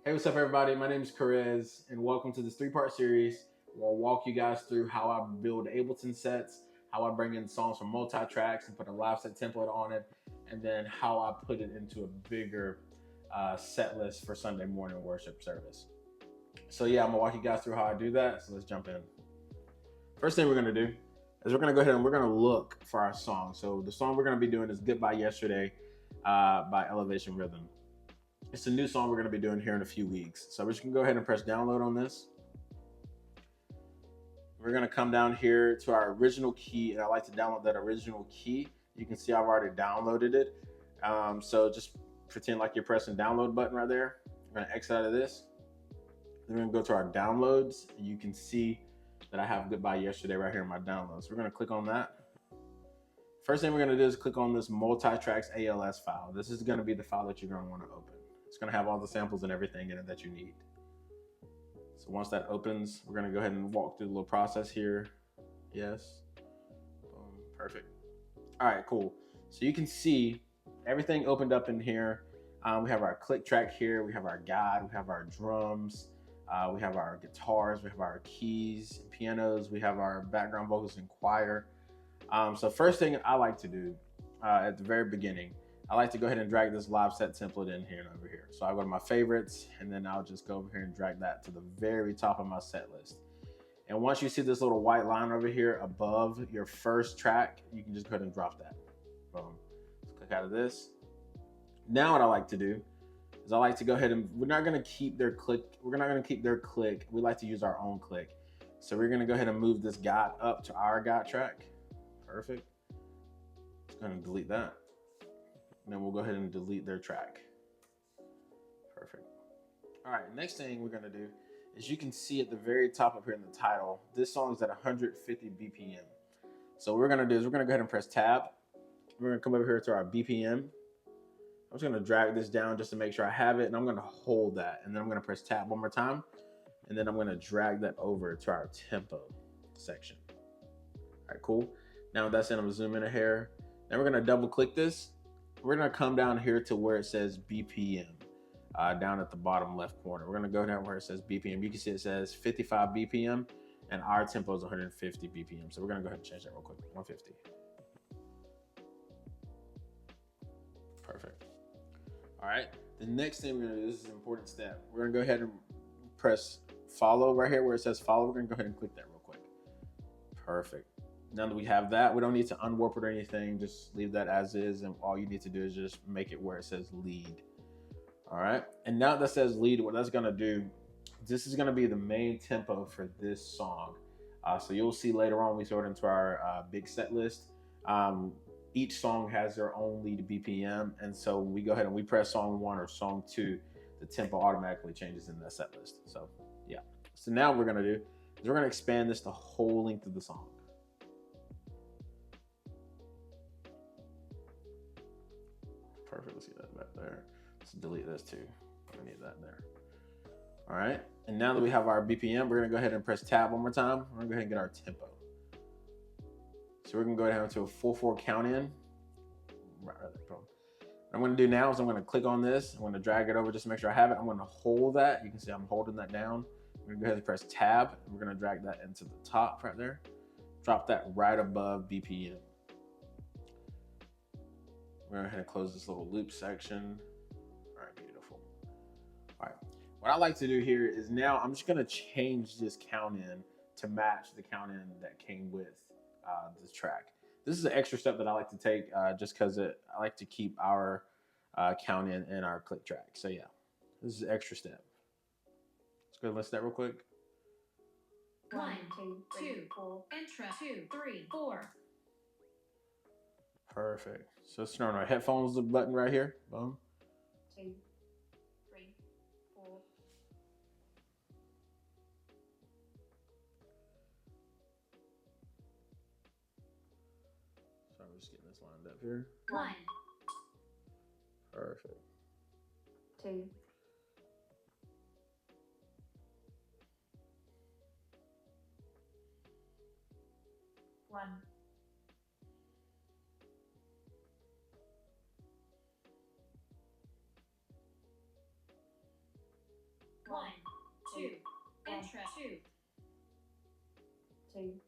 Hey, what's up, everybody? My name is Perez, and welcome to this three-part series where I'll walk you guys through how I build Ableton sets, how I bring in songs from multi-tracks and put a live set template on it, and then how I put it into a bigger set list for Sunday morning worship service. So yeah, I'm gonna walk you guys through how I do that. So let's jump in. First thing we're gonna do is we're gonna go ahead and we're gonna look for our song. So the song we're gonna be doing is "Goodbye Yesterday" by Elevation Rhythm. It's a new song we're going to be doing here in a few weeks. So we're just going to go ahead and press download on this. We're going to come down here to our original key, and I like to download that original key. You can see I've already downloaded it. So just pretend like you're pressing download button right there. We're going to exit out of this. Then we're going to go to our downloads, and you can see that I have Goodbye Yesterday right here in my downloads. So we're going to click on that. First thing we're going to do is click on this multi-tracks ALS file. This is going to be the file that you're going to want to open. It's going to have all the samples and everything in it that you need. So once that opens, we're going to go ahead and walk through the little process here. Yes. Boom. Perfect. All right, cool. So you can see everything opened up in here. We have our click track here. We have our guide. We have our drums. We have our guitars. We have our keys, pianos. We have our background vocals and choir. So first thing I like to do at the very beginning, I like to go ahead and drag this live set template in here and over here. So I go to my favorites, and then I'll just go over here and drag that to the very top of my set list. And once you see this little white line over here above your first track, you can just go ahead and drop that. Boom. Let's click out of this. Now what I like to do is I like to go ahead and we're not going to keep their click. We're not going to keep their click. We like to use our own click. So we're going to go ahead and move this guide up to our guide track. Perfect. Just going to delete that. And then we'll go ahead and delete their track. Perfect. All right, next thing we're gonna do is you can see at the very top up here in the title, this song is at 150 BPM. So what we're gonna do is we're gonna go ahead and press tab. We're gonna come over here to our BPM. I'm just gonna drag this down just to make sure I have it, and I'm gonna hold that. And then I'm gonna press tab one more time, and then I'm gonna drag that over to our tempo section. All right, cool. Now that's it, I'm gonna zoom in a hair. Then we're gonna double click this. We're gonna come down here to where it says BPM, down at the bottom left corner. We're gonna go down where it says BPM. You can see it says 55 BPM, and our tempo is 150 BPM. So we're gonna go ahead and change that real quick, 150. Perfect. All right, the next thing we're gonna do, this is an important step. We're gonna go ahead and press follow right here where it says follow. We're gonna go ahead and click that real quick. Perfect. Now that we have that, we don't need to unwarp it or anything. Just leave that as is, and all you need to do is just make it where it says lead. All right, and now that says lead, what that's gonna do, this is gonna be the main tempo for this song. So you'll see later on we sort into our big set list. Each song has their own lead BPM, and so when we go ahead and we press song 1 or song 2, the tempo automatically changes in that set list. So yeah, so now what we're gonna do is we're gonna expand this the whole length of the song. Perfect, let's get that back there. Let's delete this too. I need that there. All right, and now that we have our BPM, we're gonna go ahead and press tab one more time. We're gonna go ahead and get our tempo. So we're gonna go down to a 4/4 count in. Right there, boom. What I'm gonna do now is I'm gonna click on this. I'm gonna drag it over just to make sure I have it. I'm gonna hold that. You can see I'm holding that down. We're gonna go ahead and press tab. And we're gonna drag that into the top right there. Drop that right above BPM. We're gonna go ahead and close this little loop section. All right, beautiful. All right, what I like to do here is now I'm just gonna change this count in to match the count in that came with this track. This is an extra step that I like to take just because I like to keep our count in our click track. So yeah, this is an extra step. Let's go and list that real quick. 1, 2, 3, 4. Intro 2, 3, 4. Perfect. So let's turn on our headphones button right here. Boom. 2, 3, 4. So I'm just getting this lined up here. 1, Perfect. 2, 1. 2, 1, 2, intro 2, 2,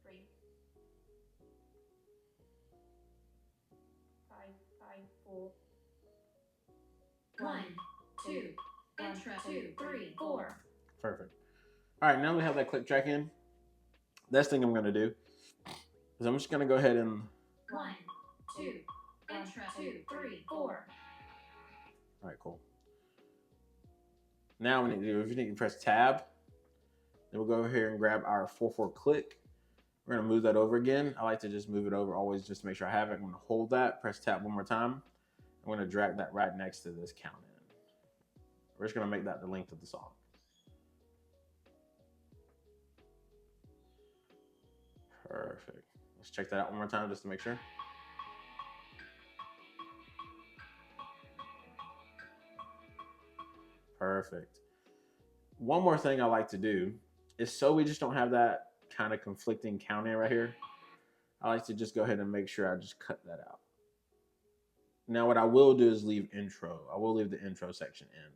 3, 5, 4, 1, 2, intro 2, 3, 4. Perfect. All right, now we have that click track in. Next thing I'm gonna do is I'm just gonna go ahead and 1, 2, intro 2, 3, 4. all right, cool. Now we need to do, if you need to press tab, then we'll go over here and grab our 4/4 click. We're gonna move that over again. I like to just move it over always just to make sure I have it. I'm gonna hold that, press tab one more time. I'm gonna drag that right next to this count in. We're just gonna make that the length of the song. Perfect. Let's check that out one more time just to make sure. Perfect. One more thing I like to do is so we just don't have that kind of conflicting counting right here. I like to just go ahead and make sure I just cut that out. Now what I will do is leave intro. I will leave the intro section in.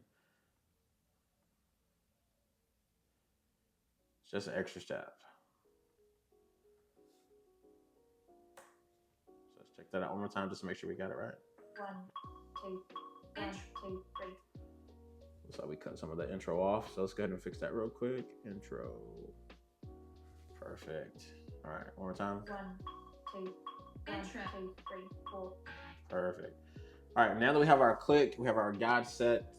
It's just an extra step. So let's check that out one more time just to make sure we got it right. 1, 2, 1, 2, 3. Looks like we cut some of that intro off. So let's go ahead and fix that real quick. Intro. Perfect. All right, one more time. 1, 2, intro 2, 3, 4. Perfect. All right, now that we have our click, we have our guide set.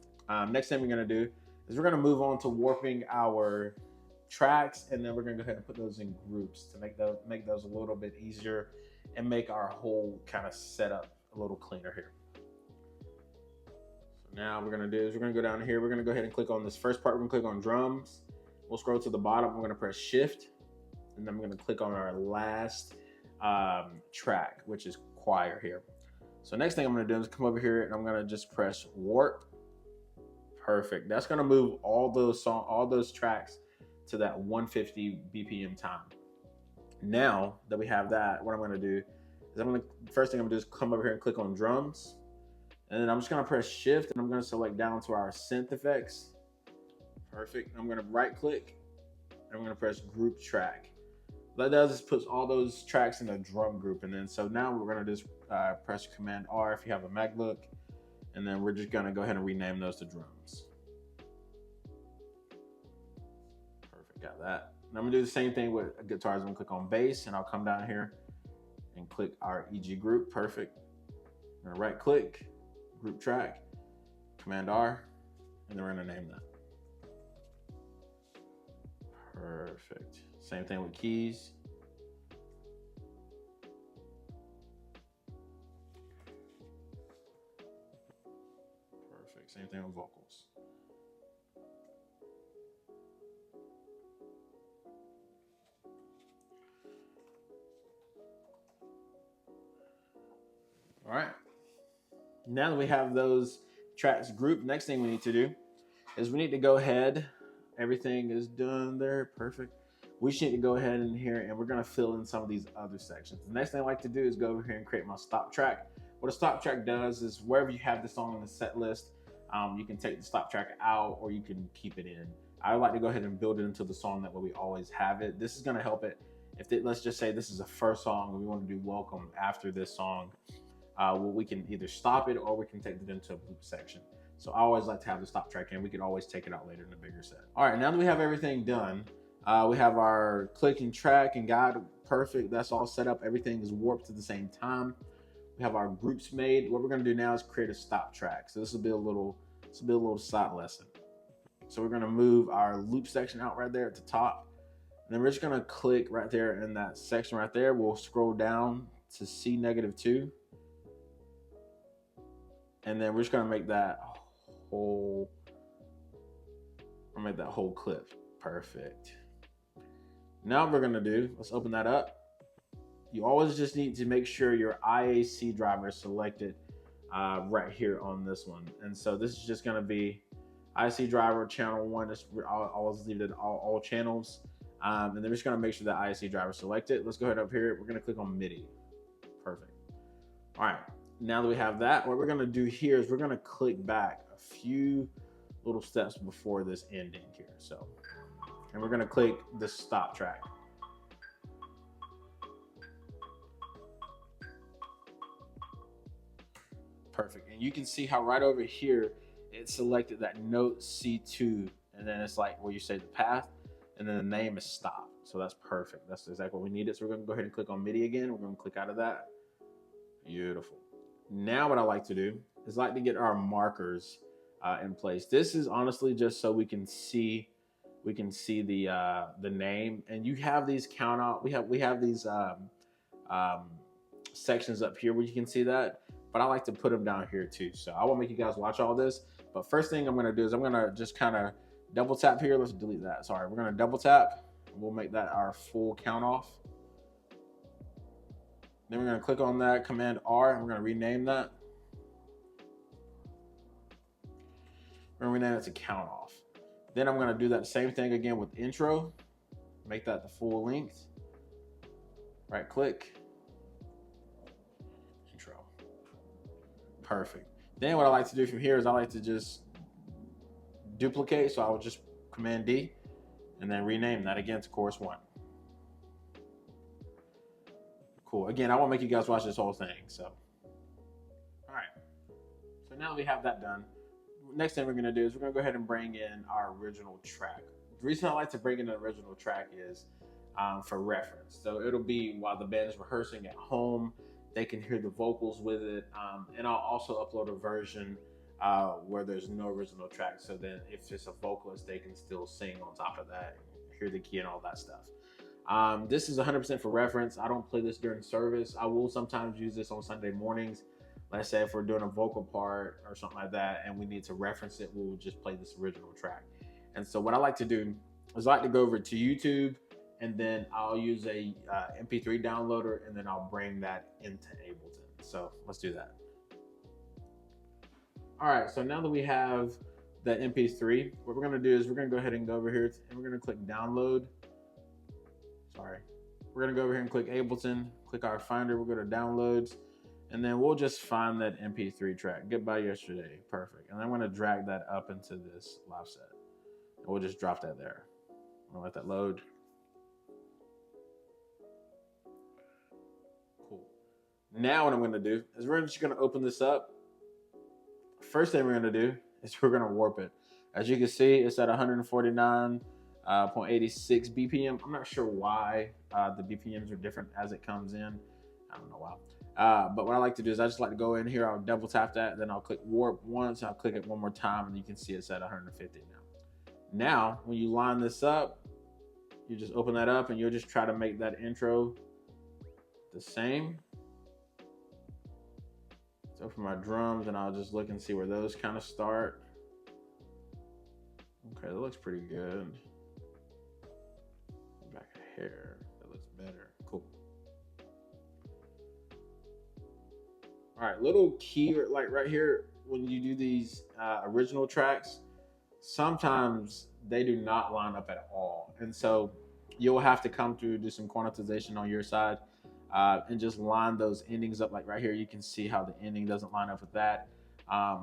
Next thing we're gonna do is we're gonna move on to warping our tracks, and then we're gonna go ahead and put those in groups to make those a little bit easier and make our whole kind of setup a little cleaner here. So now what we're gonna do is we're gonna go down here. We're gonna go ahead and click on this first part. We're gonna click on drums. We'll scroll to the bottom. We're gonna press shift, and then we're gonna click on our last track, which is choir here. So next thing I'm gonna do is come over here and I'm gonna just press warp. Perfect. That's gonna move all those tracks to that 150 BPM time. Now that we have that, what I'm gonna do is first thing I'm gonna do is come over here and click on drums. And then I'm just gonna press shift and I'm gonna select down to our synth effects. Perfect. I'm gonna right click and I'm gonna press group track. What that does is puts all those tracks in a drum group. And then so now we're gonna just press Command R if you have a MacBook. And then we're just gonna go ahead and rename those to drums. Perfect, got that. And I'm gonna do the same thing with guitars. I'm gonna click on bass and I'll come down here and click our EG group. Perfect. I'm gonna right click, group track, Command R, and then we're gonna name that. Perfect. Same thing with keys. Perfect. Same thing with vocals. All right. Now that we have those tracks grouped, next thing we need to do is we need to go ahead. Everything is done there. Perfect. We should need to go ahead in here and we're going to fill in some of these other sections. The next thing I like to do is go over here and create my stop track. What a stop track does is wherever you have the song in the set list, you can take the stop track out or you can keep it in. I like to go ahead and build it into the song that way we always have it. This is going to help it. Let's just say this is a first song and we want to do welcome after this song. We can either stop it or we can take it into a loop section. So I always like to have the stop track in. We can always take it out later in a bigger set. All right, now that we have everything done, we have our click and track and guide. Perfect. That's all set up. Everything is warped to the same time. We have our groups made. What we're going to do now is create a stop track. So this will be a little side lesson. So we're going to move our loop section out right there at the top. And then we're just going to click right there in that section right there. We'll scroll down to C-2. And then we're just going to make that whole clip. Perfect. Now what we're going to do, let's open that up. You always just need to make sure your IAC driver is selected right here on this one. And so this is just going to be IAC driver channel 1. I'll always leave it all channels. And then we're just going to make sure that IAC driver is selected. Let's go ahead up here. We're going to click on MIDI. Perfect. All right. Now that we have that, what we're gonna do here is we're gonna click back a few little steps before this ending here. So, and we're gonna click the stop track. Perfect. And you can see how right over here, it selected that note C2, and then it's like where you say the path, and then the name is stop. So that's perfect. That's exactly what we needed. So we're gonna go ahead and click on MIDI again. We're gonna click out of that. Beautiful. Now what I like to do is like to get our markers in place. This is honestly just so we can see the name, and you have these count out. We have these um, sections up here where you can see that, but I like to put them down here too. So I won't make you guys watch all this, but first thing I'm gonna do is I'm gonna just kind of double tap here. Let's delete that. Sorry, we're gonna double tap. We'll make that our full count off. Then we're gonna click on that, Command R, and we're gonna rename that. We're gonna rename it to count off. Then I'm gonna do that same thing again with intro. Make that the full length. Right click. Intro. Perfect. Then what I like to do from here is I like to just duplicate. So I would just Command D and then rename that again to chorus 1. Cool. Again, I won't make you guys watch this whole thing. So, all right. So now that we have that done, next thing we're going to do is we're going to go ahead and bring in our original track. The reason I like to bring in an original track is for reference. So it'll be while the band is rehearsing at home, they can hear the vocals with it. And I'll also upload a version where there's no original track. So then if it's a vocalist, they can still sing on top of that, hear the key and all that stuff. This is 100% for reference. I don't play this during service. I will sometimes use this on Sunday mornings. Let's say if we're doing a vocal part or something like that and we need to reference it, we'll just play this original track. And so what I like to do is I like to go over to YouTube, and then I'll use a MP3 downloader, and then I'll bring that into Ableton. So let's do that. All right, so now that we have the MP3, what we're gonna do is we're gonna go ahead and go over here and we're gonna click download. Sorry. We're gonna go over here and click Ableton, click our finder, we'll go to downloads, and then we'll just find that MP3 track, Goodbye Yesterday, perfect. And I'm gonna drag that up into this live set. And we'll just drop that there. I'm gonna let that load. Cool. Now what I'm gonna do is we're just gonna open this up. First thing we're gonna do is we're gonna warp it. As you can see, it's at 149.86 BPM. I'm not sure why the BPMs are different as it comes in. I don't know why. But what I like to do is I just like to go in here, I'll double tap that, then I'll click warp once, I'll click it one more time, and you can see it's at 150 now. Now, when you line this up, you just open that up and you'll just try to make that intro the same. So for my drums, and I'll just look and see where those kind of start. Okay, that looks pretty good. Back of hair, that looks better. Cool. All right, little key, like right here, when you do these original tracks, sometimes they do not line up at all. And so you'll have to come through, do some quantization on your side, and just line those endings up. Like right here, you can see how the ending doesn't line up with that.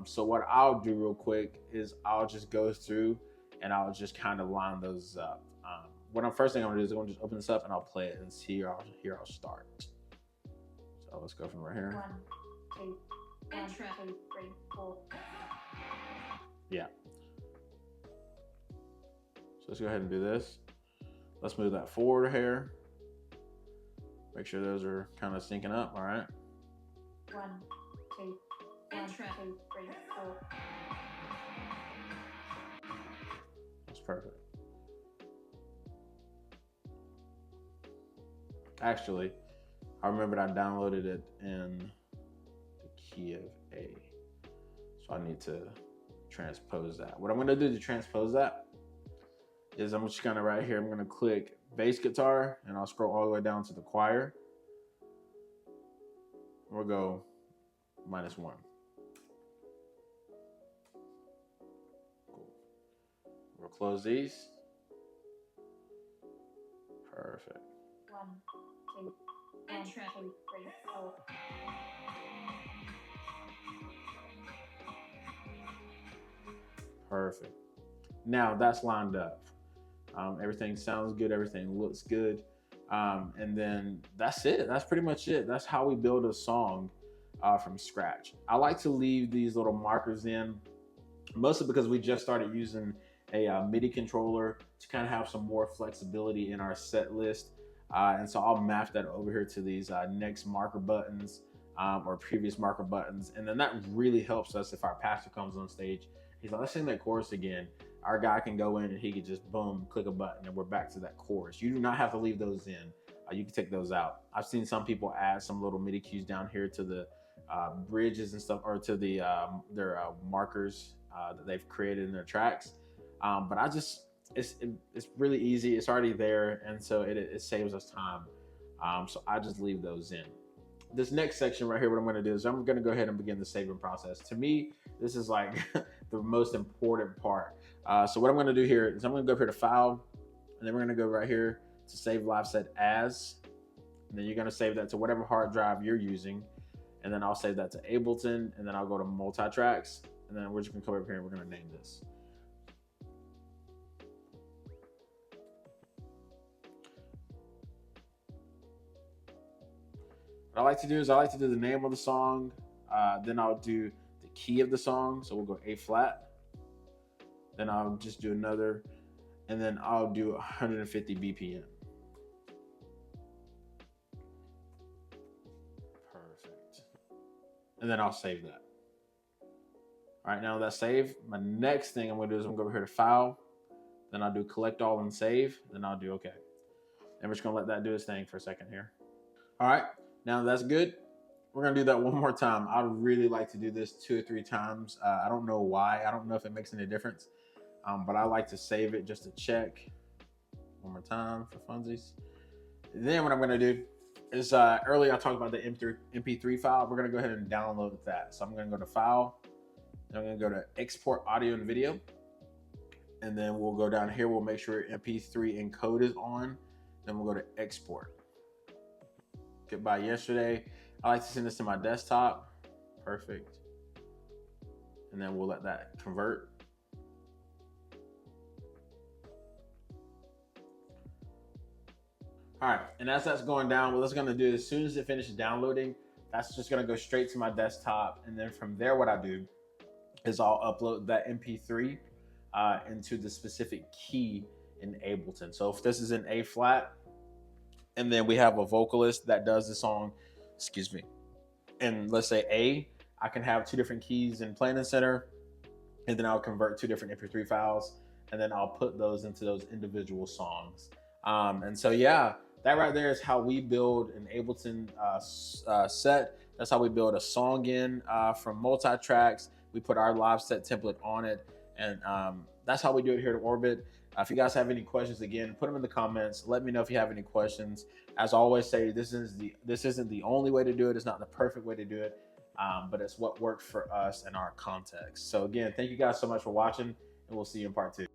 So what I'll do real quick is I'll just go through and I'll just kind of line those up. First thing I'm gonna do is I'm gonna just open this up and I'll play it and see here I'll start. So let's go from right here. 1, 2, 1, 2, 3, 4. Yeah. So let's go ahead and do this. Let's move that forward here. Make sure those are kind of syncing up, all right? 1, 2, 1, 2, 3, 4. That's perfect. Actually, I remembered I downloaded it in the key of A. So I need to transpose that. What I'm gonna do to transpose that is I'm just gonna right here, I'm gonna click bass guitar and I'll scroll all the way down to the choir. We'll go -1. Cool. We'll close these. Perfect. 1, 2, 1, 2, 3, 4. Perfect. Now that's lined up. Everything sounds good. Everything looks good. And then that's it. That's pretty much it. That's how we build a song from scratch. I like to leave these little markers in, mostly because we just started using a MIDI controller to kind of have some more flexibility in our set list. And so I'll map that over here to these next marker buttons or previous marker buttons. And then that really helps us if our pastor comes on stage. He's like, let's sing that chorus again. Our guy can go in and he can just boom, click a button, and we're back to that chorus. You do not have to leave those in. You can take those out. I've seen some people add some little MIDI cues down here to the bridges and stuff, or to the their markers that they've created in their tracks. But it's really easy. It's already there, and so it saves us time. So I just leave those in. This next section right here, what I'm going to do is I'm going to go ahead and begin the saving process. To me, this is like the most important part. So what I'm going to do here is I'm going to go up here to File, and then we're going to go right here to Save Live Set As. And then you're going to save that to whatever hard drive you're using. And then I'll save that to Ableton, and then I'll go to Multi-Tracks, and then we're just going to come over here and we're going to name this. What I like to do is I like to do the name of the song, then I'll do the key of the song. So we'll go A flat, then I'll just do another, and then I'll do 150 BPM. Perfect. And then I'll save that. All right, now that's saved. My next thing I'm gonna do is I'm gonna go over here to File, then I'll do Collect All and Save, then I'll do OK. And we're just gonna let that do its thing for a second here. All right, now that's good. We're gonna do that one more time. I really like to do this 2 or 3 times. I don't know why. I don't know if it makes any difference, but I like to save it just to check. One more time for funsies. And then what I'm gonna do is, earlier I talked about the MP3 file. We're gonna go ahead and download that. So I'm gonna go to File, and I'm gonna go to Export Audio and Video, and then we'll go down here. We'll make sure MP3 encode is on. Then we'll go to Export. Goodbye yesterday. I like to send this to my desktop. Perfect. And then we'll let that convert. All right, and as that's going down, what that's gonna do, as soon as it finishes downloading, that's just gonna go straight to my desktop. And then from there, what I do is I'll upload that MP3 into the specific key in Ableton. So if this is an A flat, and then we have a vocalist that does the song, excuse me, and let's say A, I can have 2 different keys in Planning Center, and then I'll convert 2 different MP3 files, and then I'll put those into those individual songs. And so, yeah, that right there is how we build an Ableton set. That's how we build a song in from Multi-Tracks. We put our live set template on it, and that's how we do it here at Orbit. If you guys have any questions, again, put them in the comments. Let me know if you have any questions. As I always say, this isn't the only way to do it. It's not the perfect way to do it, but it's what worked for us in our context. So again, thank you guys so much for watching, and we'll see you in part 2.